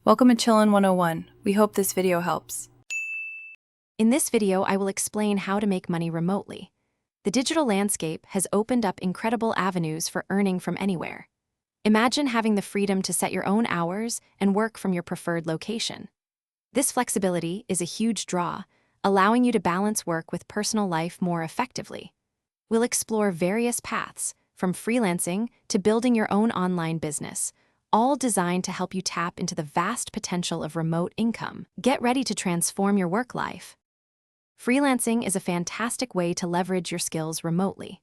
Welcome to Chillin' 101. We hope this video helps. In this video, I will explain how to make money remotely. The digital landscape has opened up incredible avenues for earning from anywhere. Imagine having the freedom to set your own hours and work from your preferred location. This flexibility is a huge draw, allowing you to balance work with personal life more effectively. We'll explore various paths, from freelancing to building your own online business, all designed to help you tap into the vast potential of remote income. Get ready to transform your work life. Freelancing is a fantastic way to leverage your skills remotely.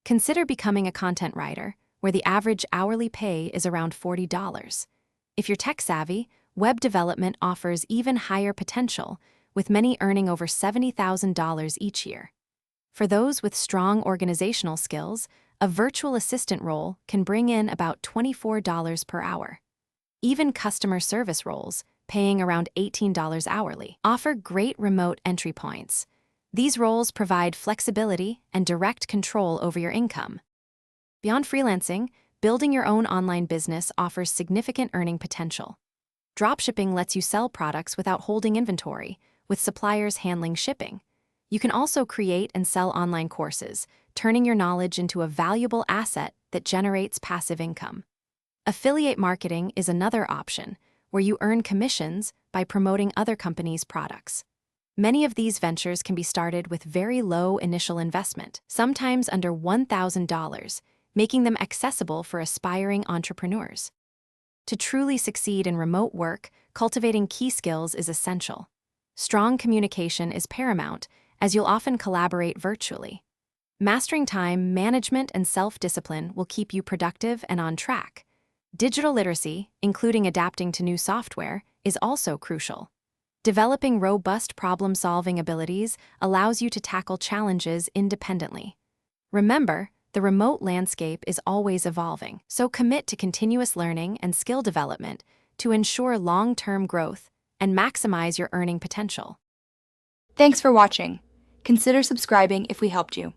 Consider becoming a content writer, where the average hourly pay is around $40. If you're tech-savvy, web development offers even higher potential, with many earning over $70,000 each year. For those with strong organizational skills, a virtual assistant role can bring in about $24 per hour. Even customer service roles, paying around $18 hourly, offer great remote entry points. These roles provide flexibility and direct control over your income. Beyond freelancing, building your own online business offers significant earning potential. Dropshipping lets you sell products without holding inventory, with suppliers handling shipping. You can also create and sell online courses, turning your knowledge into a valuable asset that generates passive income. Affiliate marketing is another option, where you earn commissions by promoting other companies' products. Many of these ventures can be started with very low initial investment, sometimes under $1,000, making them accessible for aspiring entrepreneurs. To truly succeed in remote work, cultivating key skills is essential. Strong communication is paramount, as you'll often collaborate virtually. Mastering time management and self-discipline will keep you productive and on track. Digital literacy, including adapting to new software, is also crucial. Developing robust problem-solving abilities allows you to tackle challenges independently. Remember, the remote landscape is always evolving, so commit to continuous learning and skill development to ensure long-term growth and maximize your earning potential. Thanks for watching. Consider subscribing if we helped you.